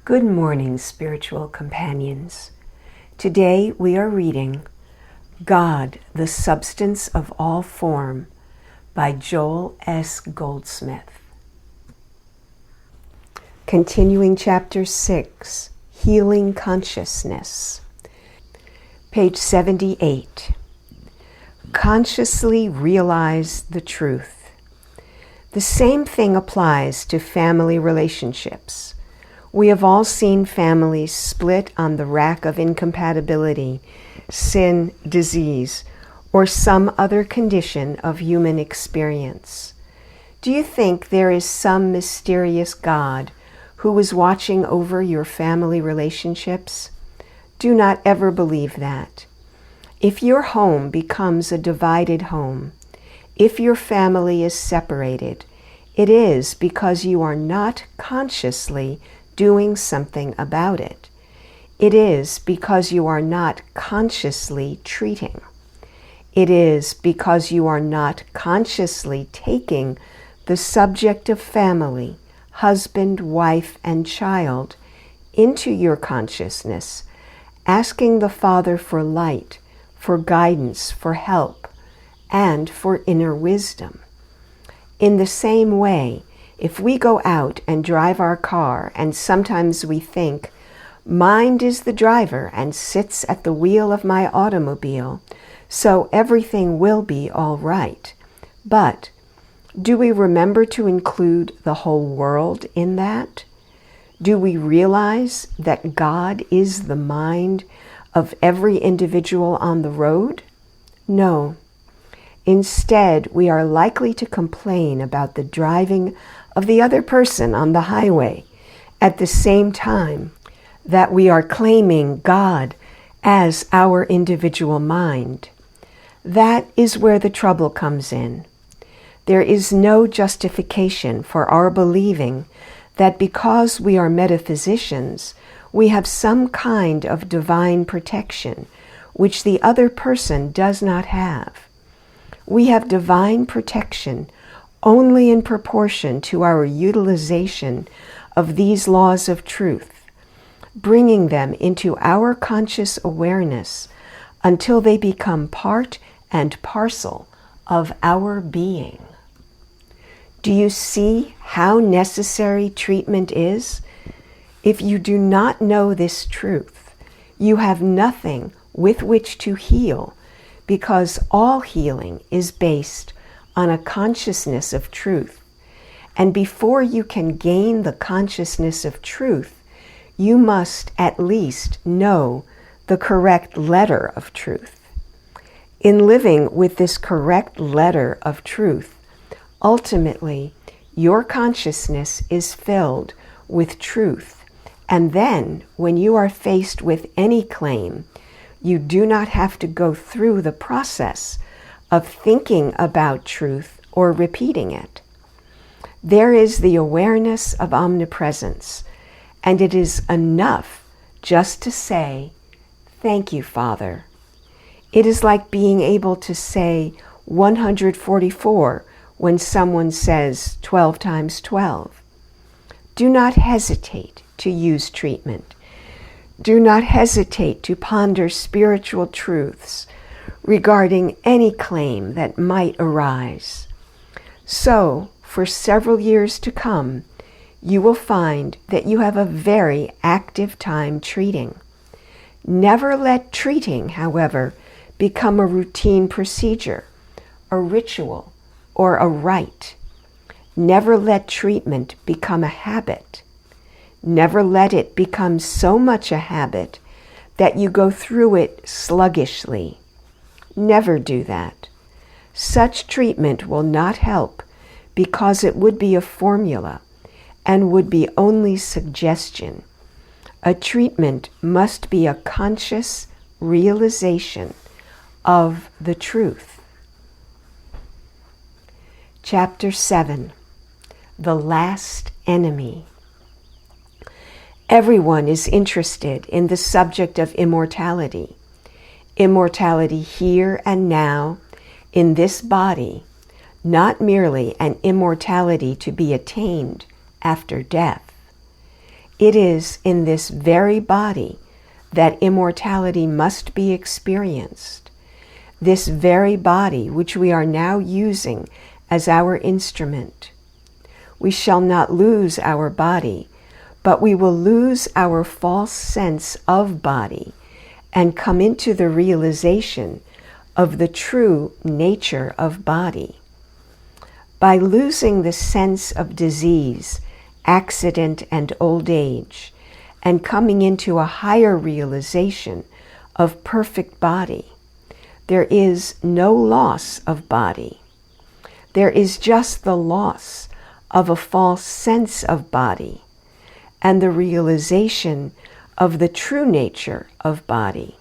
Good morning, spiritual companions. Today we are reading God, the Substance of All Form by Joel S. Goldsmith. Continuing Chapter 6, Healing Consciousness. Page 78. Consciously realize the truth. The same thing applies to family relationships. We have all seen families split on the rack of incompatibility, sin, disease, or some other condition of human experience. Do you think there is some mysterious God who is watching over your family relationships? Do not ever believe that. If your home becomes a divided home, if your family is separated, it is because you are not consciously doing something about it. It is because you are not consciously treating. It is because you are not consciously taking the subject of family, husband, wife, and child, into your consciousness, asking the Father for light, for guidance, for help, and for inner wisdom. In the same way, if we go out and drive our car and sometimes we think, mind is the driver and sits at the wheel of my automobile, so everything will be all right. But do we remember to include the whole world in that? Do we realize that God is the mind of every individual on the road? No. Instead, we are likely to complain about the driving of the other person on the highway at the same time that we are claiming God as our individual mind. That is where the trouble comes in. There is no justification for our believing that because we are metaphysicians, we have some kind of divine protection which the other person does not have. We have divine protection only in proportion to our utilization of these laws of truth, bringing them into our conscious awareness until they become part and parcel of our being. Do you see how necessary treatment is? If you do not know this truth, you have nothing with which to heal, because all healing is based on a consciousness of truth. And before you can gain the consciousness of truth, you must at least know the correct letter of truth. In living with this correct letter of truth, ultimately, your consciousness is filled with truth. And then, when you are faced with any claim, you do not have to go through the process of thinking about truth or repeating it. There is the awareness of omnipresence, and it is enough just to say, "Thank you, Father." It is like being able to say 144 when someone says 12 times 12. Do not hesitate to use treatment. Do not hesitate to ponder spiritual truths regarding any claim that might arise. So, for several years to come, you will find that you have a very active time treating. Never let treating, however, become a routine procedure, a ritual, or a rite. Never let treatment become a habit. Never let it become so much a habit that you go through it sluggishly. Never do that. Such treatment will not help because it would be a formula and would be only suggestion. A treatment must be a conscious realization of the truth. Chapter 7, The Last Enemy. Everyone is interested in the subject of immortality. Immortality here and now, in this body, not merely an immortality to be attained after death. It is in this very body that immortality must be experienced. This very body which we are now using as our instrument. We shall not lose our body, but we will lose our false sense of body and come into the realization of the true nature of body. By losing the sense of disease, accident, and old age, and coming into a higher realization of perfect body, there is no loss of body. There is just the loss of a false sense of body and the realization of the true nature of body.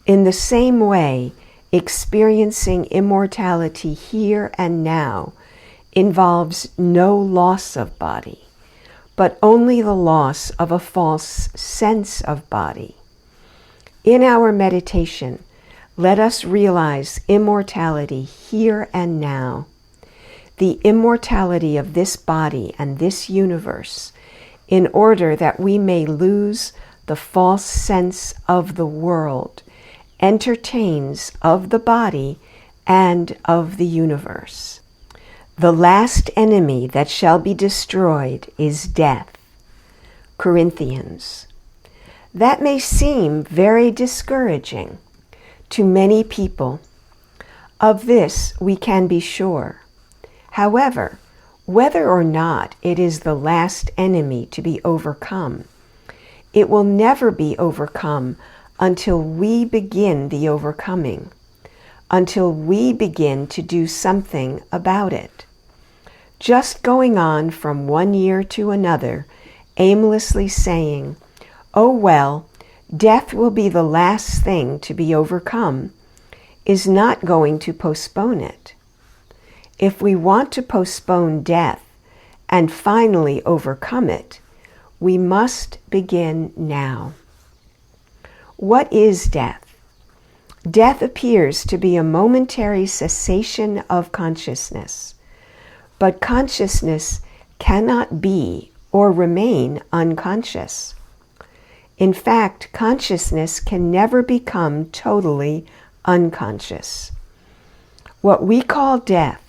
In the same way, experiencing immortality here and now involves no loss of body, but only the loss of a false sense of body. In our meditation, let us realize immortality here and now, the immortality of this body and this universe, in order that we may lose the false sense of the world, entertains of the body and of the universe. The last enemy that shall be destroyed is death. Corinthians. That may seem very discouraging to many people. Of this we can be sure. However, whether or not it is the last enemy to be overcome, it will never be overcome until we begin the overcoming, until we begin to do something about it. Just going on from one year to another, aimlessly saying, "Oh well, death will be the last thing to be overcome," is not going to postpone it. If we want to postpone death and finally overcome it, we must begin now. What is death? Death appears to be a momentary cessation of consciousness, but consciousness cannot be or remain unconscious. In fact, consciousness can never become totally unconscious. What we call death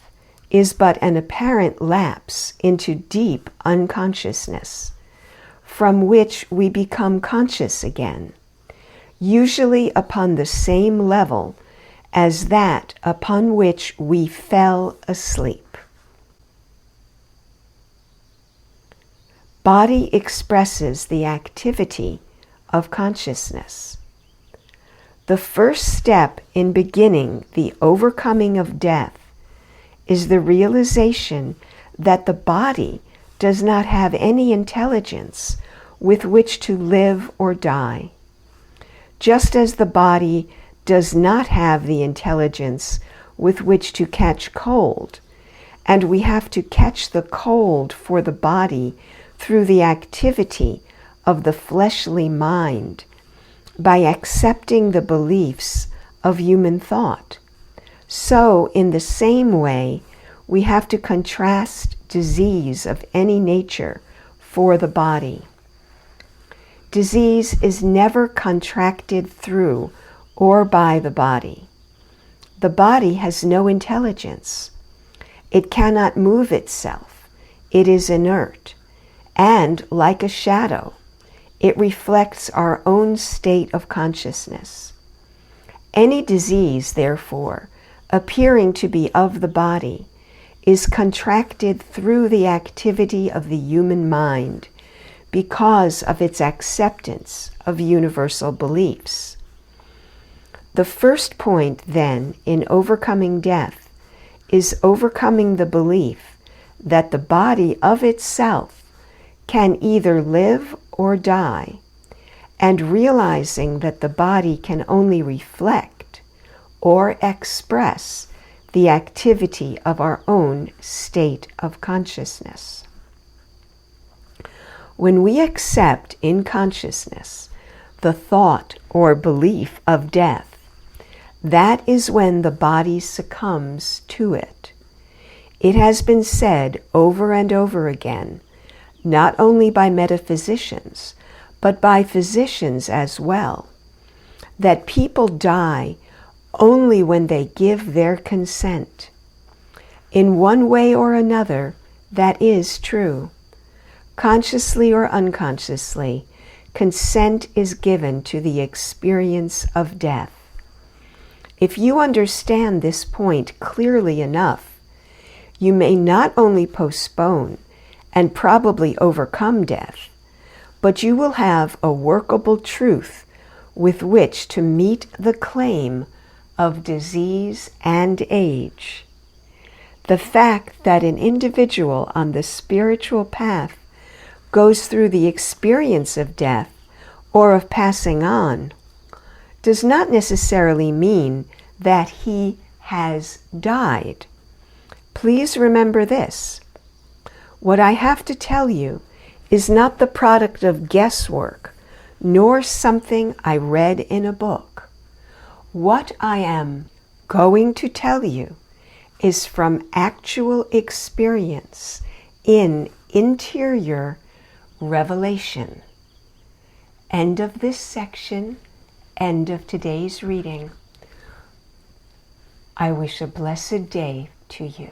is but an apparent lapse into deep unconsciousness, from which we become conscious again, usually upon the same level as that upon which we fell asleep. Body expresses the activity of consciousness. The first step in beginning the overcoming of death is the realization that the body does not have any intelligence with which to live or die. Just as the body does not have the intelligence with which to catch cold, and we have to catch the cold for the body through the activity of the fleshly mind, by accepting the beliefs of human thought. So, in the same way, we have to contrast disease of any nature for the body. Disease is never contracted through or by the body. The body has no intelligence. It cannot move itself. It is inert. And, like a shadow, it reflects our own state of consciousness. Any disease, therefore, appearing to be of the body, is contracted through the activity of the human mind because of its acceptance of universal beliefs. The first point, then, in overcoming death is overcoming the belief that the body of itself can either live or die, and realizing that the body can only reflect or express the activity of our own state of consciousness. When we accept in consciousness the thought or belief of death, that is when the body succumbs to it. It has been said over and over again not only by metaphysicians, but by physicians as well, that people die only when they give their consent. In one way or another, that is true. Consciously or unconsciously, consent is given to the experience of death. If you understand this point clearly enough, you may not only postpone and probably overcome death, but you will have a workable truth with which to meet the claim of disease and age. The fact that an individual on the spiritual path goes through the experience of death or of passing on does not necessarily mean that he has died. Please remember this. What I have to tell you is not the product of guesswork, nor something I read in a book. What I am going to tell you is from actual experience in interior revelation. End of this section, end of today's reading. I wish a blessed day to you.